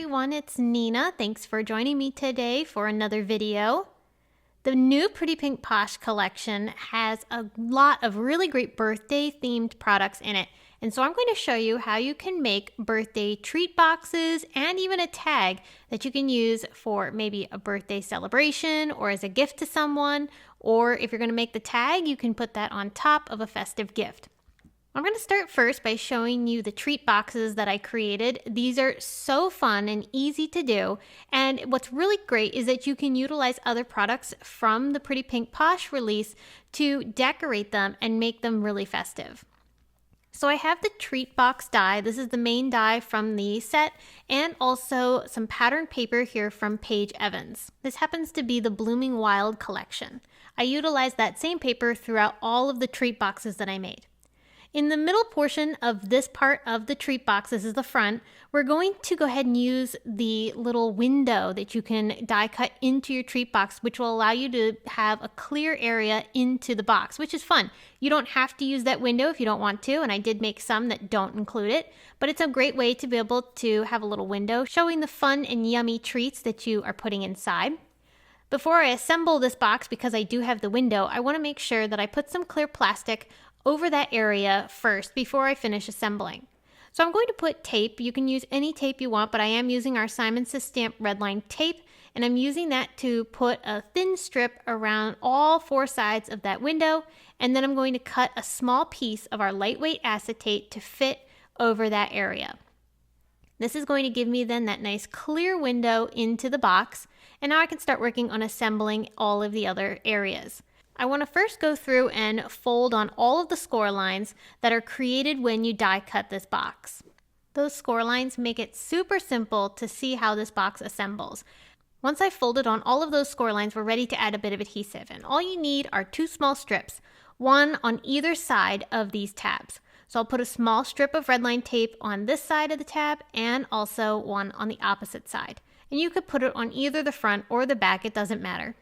everyone, it's Nina. Thanks for joining me today for another video. The new Pretty Pink Posh collection has a lot of really great birthday themed products in it. And so I'm going to show you how you can make birthday treat boxes and even a tag that you can use for maybe a birthday celebration or as a gift to someone. Or if you're going to make the tag, you can put that on top of a festive gift. I'm going to start first by showing you the treat boxes that I created. These are so fun and easy to do, and what's really great is that you can utilize other products from the Pretty Pink Posh release to decorate them and make them really festive. So I have the treat box die. This is the main die from the set, and also some patterned paper here from Paige Evans. This happens to be the Blooming Wild collection. I utilized that same paper throughout all of the treat boxes that I made. In the middle portion of this part of the treat box, this is the front, we're going to go ahead and use the little window that you can die cut into your treat box, which will allow you to have a clear area into the box, which is fun. You don't have to use that window if you don't want to, and I did make some that don't include it, but it's a great way to be able to have a little window showing the fun and yummy treats that you are putting inside. Before I assemble this box, because I do have the window, I want to make sure that I put some clear plastic over that area first before I finish assembling. So I'm going to put tape. You can use any tape you want, but I am using our Simon Says Stamp Redline tape, and I'm using that to put a thin strip around all four sides of that window, and then I'm going to cut a small piece of our lightweight acetate to fit over that area. This is going to give me then that nice clear window into the box, and now I can start working on assembling all of the other areas. I want to first go through and fold on all of the score lines that are created when you die cut this box. Those score lines make it super simple to see how this box assembles. Once I've folded on all of those score lines, we're ready to add a bit of adhesive, and all you need are two small strips, one on either side of these tabs. So I'll put a small strip of redline tape on this side of the tab and also one on the opposite side. And you could put it on either the front or the back, it doesn't matter.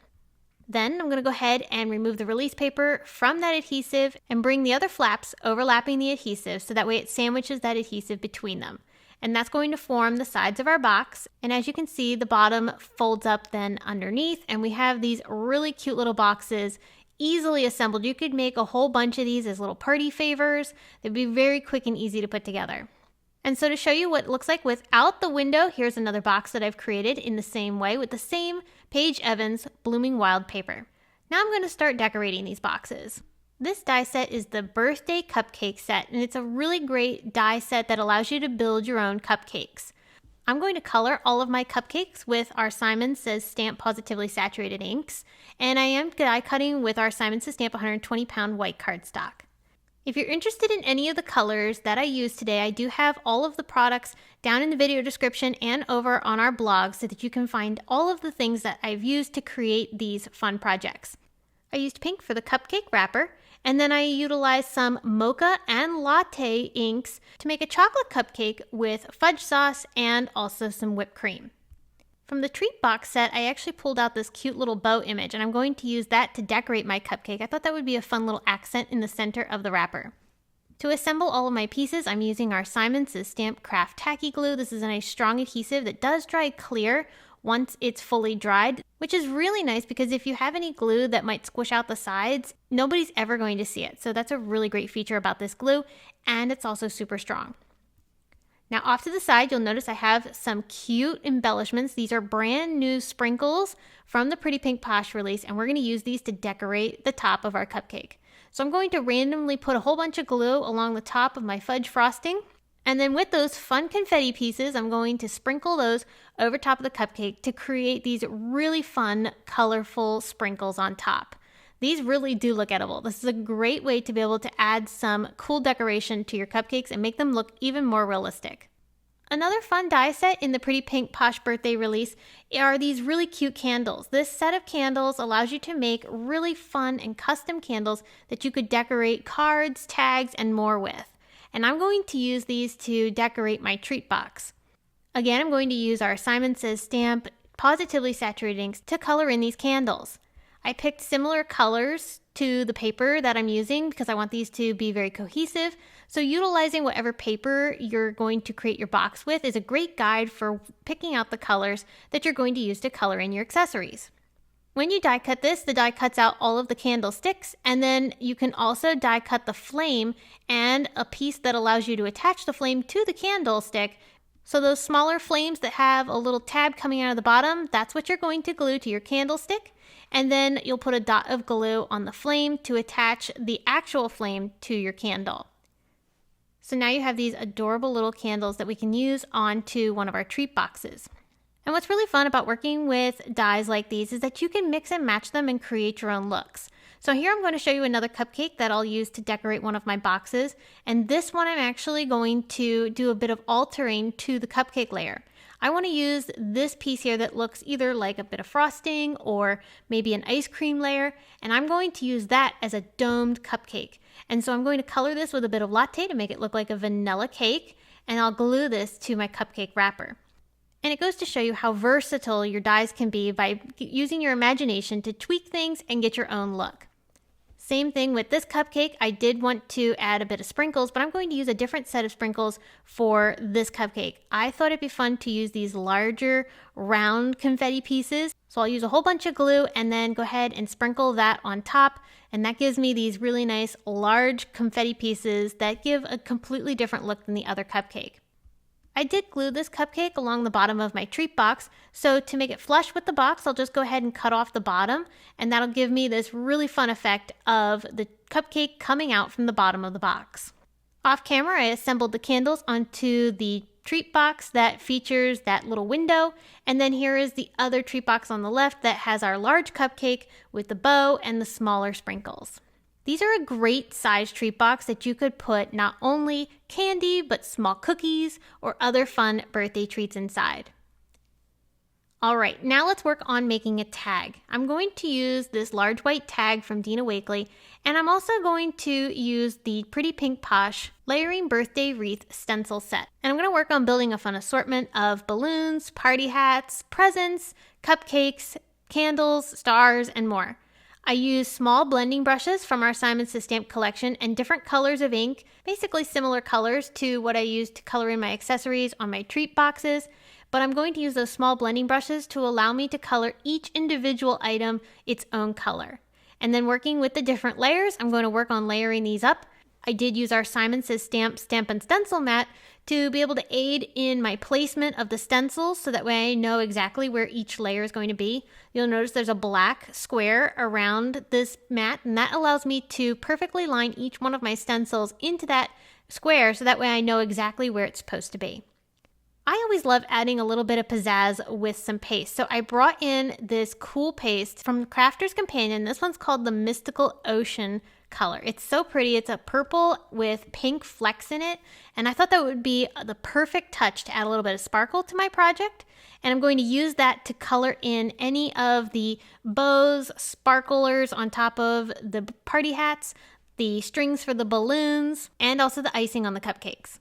Then I'm going to go ahead and remove the release paper from that adhesive and bring the other flaps overlapping the adhesive so that way it sandwiches that adhesive between them. And that's going to form the sides of our box. And as you can see, the bottom folds up then underneath, and we have these really cute little boxes easily assembled. You could make a whole bunch of these as little party favors. They'd be very quick and easy to put together. And so to show you what it looks like without the window, here's another box that I've created in the same way with the same Paige Evans Blooming Wild paper. Now I'm going to start decorating these boxes. This die set is the Birthday Cupcake set, and it's a really great die set that allows you to build your own cupcakes. I'm going to color all of my cupcakes with our Simon Says Stamp Positively Saturated inks, and I am die cutting with our Simon Says Stamp 120 pound white cardstock. If you're interested in any of the colors that I used today, I do have all of the products down in the video description and over on our blog so that you can find all of the things that I've used to create these fun projects. I used pink for the cupcake wrapper, and then I utilized some Mocha and Latte inks to make a chocolate cupcake with fudge sauce and also some whipped cream. From the treat box set, I actually pulled out this cute little bow image, and I'm going to use that to decorate my cupcake. I thought that would be a fun little accent in the center of the wrapper. To assemble all of my pieces, I'm using our Simon Says Stamp Craft Tacky Glue. This is a nice strong adhesive that does dry clear once it's fully dried, which is really nice because if you have any glue that might squish out the sides, nobody's ever going to see it. So that's a really great feature about this glue, and it's also super strong. Now off to the side, you'll notice I have some cute embellishments. These are brand new sprinkles from the Pretty Pink Posh release, and we're going to use these to decorate the top of our cupcake. So I'm going to randomly put a whole bunch of glue along the top of my fudge frosting, and then with those fun confetti pieces, I'm going to sprinkle those over top of the cupcake to create these really fun, colorful sprinkles on top. These really do look edible. This is a great way to be able to add some cool decoration to your cupcakes and make them look even more realistic. Another fun die set in the Pretty Pink Posh birthday release are these really cute candles. This set of candles allows you to make really fun and custom candles that you could decorate cards, tags, and more with. And I'm going to use these to decorate my treat box. Again, I'm going to use our Simon Says Stamp Positively Saturated inks to color in these candles. I picked similar colors to the paper that I'm using because I want these to be very cohesive. So utilizing whatever paper you're going to create your box with is a great guide for picking out the colors that you're going to use to color in your accessories. When you die cut this, the die cuts out all of the candlesticks, and then you can also die cut the flame and a piece that allows you to attach the flame to the candlestick. So those smaller flames that have a little tab coming out of the bottom, that's what you're going to glue to your candlestick. And then you'll put a dot of glue on the flame to attach the actual flame to your candle. So now you have these adorable little candles that we can use onto one of our treat boxes. And what's really fun about working with dies like these is that you can mix and match them and create your own looks. So here I'm going to show you another cupcake that I'll use to decorate one of my boxes. And this one I'm actually going to do a bit of altering to the cupcake layer. I want to use this piece here that looks either like a bit of frosting or maybe an ice cream layer. And I'm going to use that as a domed cupcake. And so I'm going to color this with a bit of latte to make it look like a vanilla cake. And I'll glue this to my cupcake wrapper. And it goes to show you how versatile your dies can be by using your imagination to tweak things and get your own look. Same thing with this cupcake. I did want to add a bit of sprinkles, but I'm going to use a different set of sprinkles for this cupcake. I thought it'd be fun to use these larger round confetti pieces. So I'll use a whole bunch of glue and then go ahead and sprinkle that on top. And that gives me these really nice large confetti pieces that give a completely different look than the other cupcake. I did glue this cupcake along the bottom of my treat box, so to make it flush with the box, I'll just go ahead and cut off the bottom, and that'll give me this really fun effect of the cupcake coming out from the bottom of the box. Off camera, I assembled the candles onto the treat box that features that little window, and then here is the other treat box on the left that has our large cupcake with the bow and the smaller sprinkles. These are a great size treat box that you could put not only candy, but small cookies or other fun birthday treats inside. All right, now let's work on making a tag. I'm going to use this large white tag from Dina Wakley, and I'm also going to use the Pretty Pink Posh Layering Birthday Wreath stencil set. And I'm going to work on building a fun assortment of balloons, party hats, presents, cupcakes, candles, stars, and more. I use small blending brushes from our Simon Says Stamp collection and different colors of ink, basically similar colors to what I use to color in my accessories on my treat boxes, but I'm going to use those small blending brushes to allow me to color each individual item its own color. And then working with the different layers, I'm going to work on layering these up. I did use our Simon Says Stamp Stamp and Stencil mat to be able to aid in my placement of the stencils so that way I know exactly where each layer is going to be. You'll notice there's a black square around this mat, and that allows me to perfectly line each one of my stencils into that square so that way I know exactly where it's supposed to be. I always love adding a little bit of pizzazz with some paste. So I brought in this cool paste from Crafter's Companion. This one's called the Mystical Ocean color. It's so pretty. It's a purple with pink flecks in it. And I thought that would be the perfect touch to add a little bit of sparkle to my project. And I'm going to use that to color in any of the bows, sparklers on top of the party hats, the strings for the balloons, and also the icing on the cupcakes.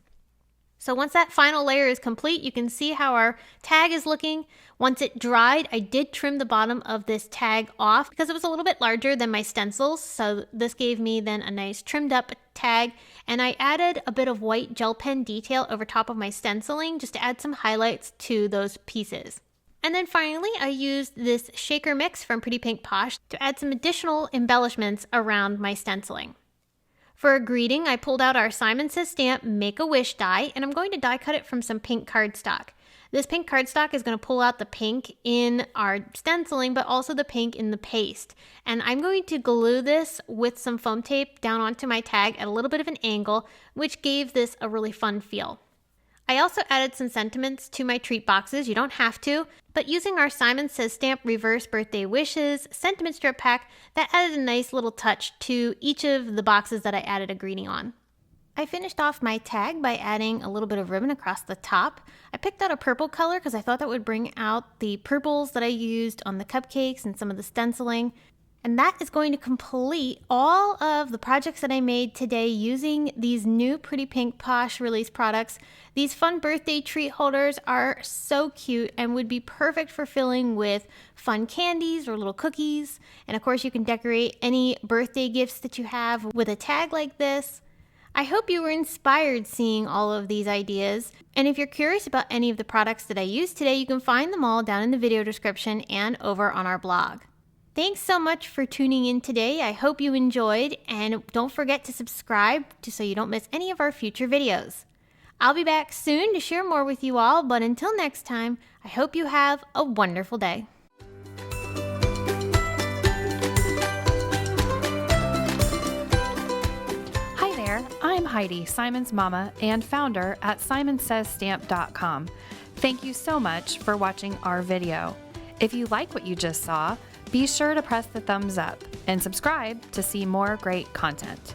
So once that final layer is complete, you can see how our tag is looking. Once it dried, I did trim the bottom of this tag off because it was a little bit larger than my stencils. So this gave me then a nice trimmed up tag. And I added a bit of white gel pen detail over top of my stenciling just to add some highlights to those pieces. And then finally, I used this shaker mix from Pretty Pink Posh to add some additional embellishments around my stenciling. For a greeting, I pulled out our Simon Says Stamp Make-A-Wish die, and I'm going to die cut it from some pink cardstock. This pink cardstock is going to pull out the pink in our stenciling, but also the pink in the paste. And I'm going to glue this with some foam tape down onto my tag at a little bit of an angle, which gave this a really fun feel. I also added some sentiments to my treat boxes. You don't have to, but using our Simon Says Stamp Reverse Birthday Wishes sentiment strip pack, that added a nice little touch to each of the boxes that I added a greeting on. I finished off my tag by adding a little bit of ribbon across the top. I picked out a purple color because I thought that would bring out the purples that I used on the cupcakes and some of the stenciling. And that is going to complete all of the projects that I made today using these new Pretty Pink Posh release products. These fun birthday treat holders are so cute and would be perfect for filling with fun candies or little cookies. And of course, you can decorate any birthday gifts that you have with a tag like this. I hope you were inspired seeing all of these ideas. And if you're curious about any of the products that I used today, you can find them all down in the video description and over on our blog. Thanks so much for tuning in today. I hope you enjoyed, and don't forget to subscribe so you don't miss any of our future videos. I'll be back soon to share more with you all, but until next time, I hope you have a wonderful day. Hi there, I'm Heidi, Simon's mama and founder at simonsaysstamp.com. Thank you so much for watching our video. If you like what you just saw, be sure to press the thumbs up and subscribe to see more great content.